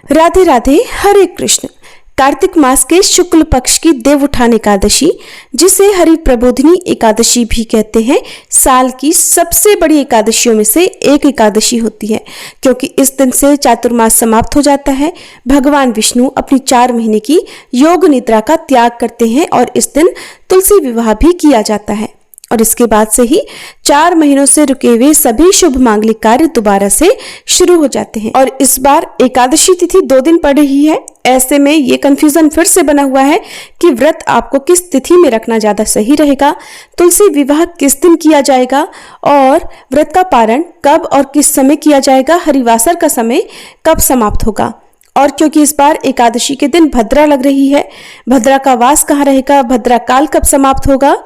राधे राधे, हरे कृष्ण। कार्तिक मास के शुक्ल पक्ष की देवउठान एकादशी, जिसे हरि प्रबोधिनी एकादशी भी कहते हैं, साल की सबसे बड़ी एकादशियों में से एक एकादशी होती है, क्योंकि इस दिन से चातुर्मास समाप्त हो जाता है। भगवान विष्णु अपनी 4 महीने की योग निद्रा का त्याग करते हैं और इस दिन तुलसी विवाह भी किया जाता है। और इसके बाद से ही 4 महीनों से रुके हुए सभी शुभ मांगलिक कार्य दोबारा से शुरू हो जाते हैं। और इस बार एकादशी तिथि 2 दिन पड़ रही है। ऐसे में ये कंफ्यूजन फिर से बना हुआ है कि व्रत आपको किस तिथि में रखना ज्यादा सही रहेगा, तुलसी विवाह किस दिन किया जाएगा और व्रत का पारण कब और किस समय किया जाएगा, हरिवासर का समय कब समाप्त होगा। और क्योंकि इस बार एकादशी के दिन भद्रा लग रही है, भद्रा का वास कहाँ रहेगा, भद्रा काल कब समाप्त होगा,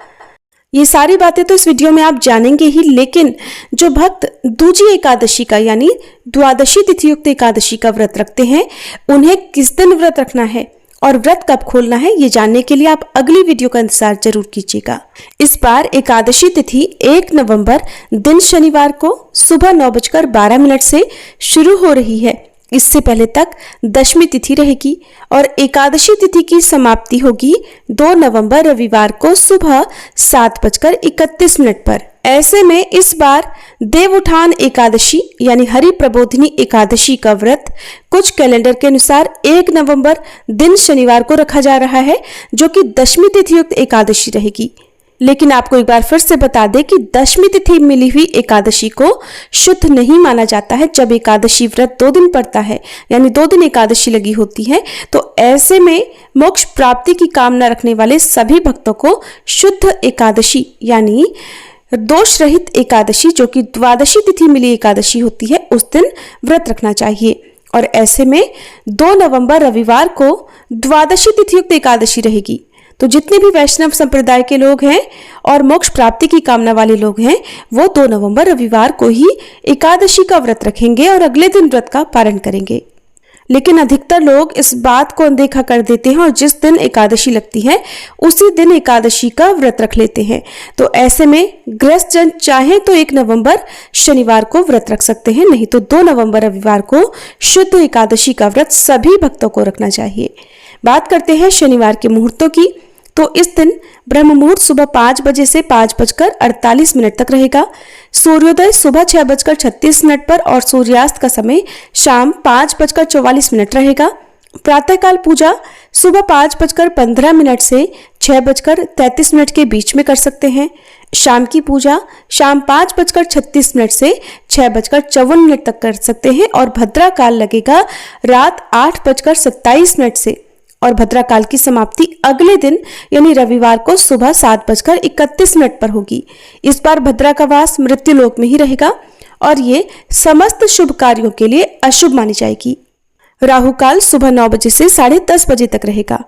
ये सारी बातें तो इस वीडियो में आप जानेंगे ही। लेकिन जो भक्त दूजी एकादशी का यानी द्वादशी तिथि युक्त एकादशी का व्रत रखते हैं, उन्हें किस दिन व्रत रखना है और व्रत कब खोलना है, ये जानने के लिए आप अगली वीडियो का इंतजार जरूर कीजिएगा। इस बार एकादशी तिथि 1 नवंबर दिन शनिवार को सुबह 9:12 से शुरू हो रही है। इससे पहले तक दशमी तिथि रहेगी और एकादशी तिथि की समाप्ति होगी 2 नवंबर रविवार को सुबह 7:31 पर। ऐसे में इस बार देवउठान एकादशी यानी हरि प्रबोधिनी एकादशी का व्रत कुछ कैलेंडर के अनुसार 1 नवंबर दिन शनिवार को रखा जा रहा है, जो कि दशमी तिथि युक्त एकादशी रहेगी। लेकिन आपको एक बार फिर से बता दें कि दशमी तिथि मिली हुई एकादशी को शुद्ध नहीं माना जाता है। जब एकादशी व्रत 2 दिन पड़ता है यानी 2 दिन एकादशी लगी होती है, तो ऐसे में मोक्ष प्राप्ति की कामना रखने वाले सभी भक्तों को शुद्ध एकादशी यानी दोष रहित एकादशी, जो कि द्वादशी तिथि मिली एकादशी होती है, उस दिन व्रत रखना चाहिए। और ऐसे में 2 नवंबर रविवार को द्वादशी तिथि युक्त एकादशी रहेगी। तो जितने भी वैष्णव संप्रदाय के लोग हैं और मोक्ष प्राप्ति की कामना वाले लोग हैं, वो 2 नवंबर रविवार को ही एकादशी का व्रत रखेंगे और अगले दिन व्रत का पारण करेंगे। लेकिन अधिकतर लोग इस बात को अनदेखा कर देते हैं और जिस दिन एकादशी लगती है उसी दिन एकादशी का व्रत रख लेते हैं। तो ऐसे में गृहस्थ जन चाहे तो 1 नवंबर शनिवार को व्रत रख सकते हैं, नहीं तो 2 नवंबर रविवार को शुद्ध एकादशी का व्रत सभी भक्तों को रखना चाहिए। बात करते हैं शनिवार के मुहूर्तों की। तो इस दिन ब्रह्म मुहूर्त सुबह 5 बजे से 5:48 तक रहेगा। सूर्योदय सुबह 6:36 पर और सूर्यास्त का समय शाम 5:44 रहेगा। प्रातःकाल पूजा सुबह 5:15 से 6:33 के बीच में कर सकते हैं। शाम की पूजा शाम 5:36 से 6:54 तक कर सकते हैं और भद्रा काल लगेगा रात 8:27 से। और भद्रा काल की समाप्ति अगले दिन यानी रविवार को सुबह 7:31 पर होगी। इस बार भद्रा का वास मृत्यु लोक में ही रहेगा और ये समस्त शुभ कार्यों के लिए अशुभ मानी जाएगी। राहु काल सुबह 9 बजे से 10:30 बजे तक रहेगा।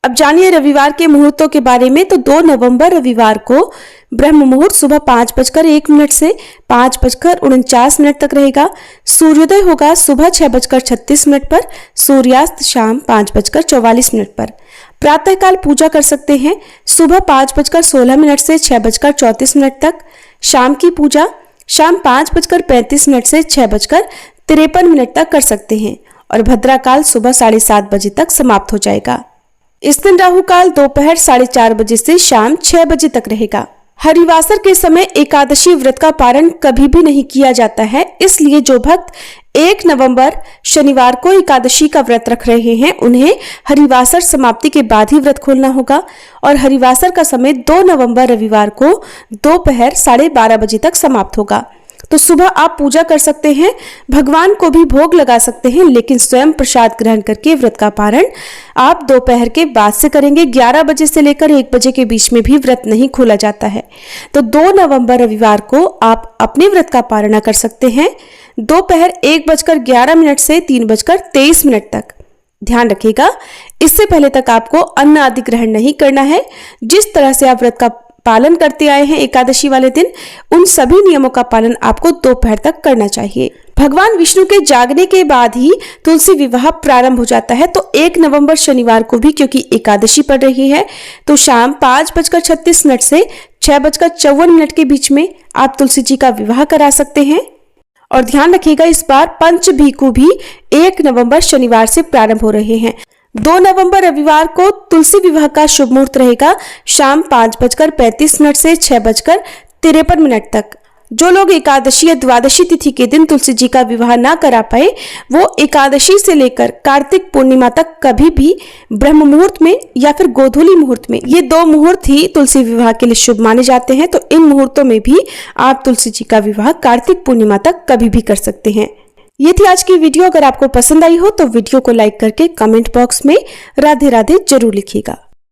अब जानिए रविवार के मुहूर्तों के बारे में। तो 2 नवंबर रविवार को ब्रह्म मुहूर्त सुबह 5:01 से 5:49 तक रहेगा। सूर्योदय होगा सुबह 6:36 पर, सूर्यास्त शाम 5:44 पर। प्रातःकाल पूजा कर सकते हैं सुबह 5:16 से 6:34 तक। शाम की पूजा शाम 5:35 से 6:53 तक कर सकते हैं और भद्रा काल सुबह 7:30 बजे तक समाप्त हो जाएगा। इस दिन राहु काल दोपहर 4:30 बजे से शाम 6 बजे तक रहेगा। हरिवासर के समय एकादशी व्रत का पारण कभी भी नहीं किया जाता है, इसलिए जो भक्त 1 नवंबर शनिवार को एकादशी का व्रत रख रहे हैं, उन्हें हरिवासर समाप्ति के बाद ही व्रत खोलना होगा। और हरिवासर का समय 2 नवंबर रविवार को दोपहर 12:30 बजे तक समाप्त होगा। तो सुबह आप पूजा कर सकते हैं, भगवान को भी भोग लगा सकते हैं, लेकिन स्वयं प्रसाद ग्रहण करके व्रत का पारण आप दोपहर के बाद से करेंगे। 11 बजे से लेकर 1 बजे के बीच में भी व्रत नहीं खोला जाता है। तो 2 नवंबर रविवार को आप अपने व्रत का पारण कर सकते हैं दोपहर 1:11 से 3:23 तक। ध्यान रखिएगा, इससे पहले तक आपको अन्न आदि ग्रहण नहीं करना है। जिस तरह से आप व्रत का पालन करते आए हैं एकादशी वाले दिन, उन सभी नियमों का पालन आपको दोपहर तक करना चाहिए। भगवान विष्णु के जागने के बाद ही तुलसी विवाह प्रारंभ हो जाता है। तो 1 नवंबर शनिवार को भी क्योंकि एकादशी पड़ रही है, तो शाम 5:36 से 6:54 के बीच में आप तुलसी जी का विवाह करा सकते हैं। और ध्यान रखिएगा इस बार पंच भीखू भी 1 नवंबर शनिवार से प्रारंभ हो रहे हैं। 2 नवंबर रविवार को तुलसी विवाह का शुभ मुहूर्त रहेगा शाम 5:35 से 6:53 तक। जो लोग एकादशी या द्वादशी तिथि के दिन तुलसी जी का विवाह ना करा पाए, वो एकादशी से लेकर कार्तिक पूर्णिमा तक कभी भी ब्रह्म मुहूर्त में या फिर गोधूली मुहूर्त में, ये 2 मुहूर्त ही तुलसी विवाह के लिए शुभ माने जाते हैं। तो इन मुहूर्तों में भी आप तुलसी जी का विवाह कार्तिक पूर्णिमा तक कभी भी कर सकते हैं। ये थी आज की वीडियो। अगर आपको पसंद आई हो तो वीडियो को लाइक करके कमेंट बॉक्स में राधे राधे जरूर लिखिएगा।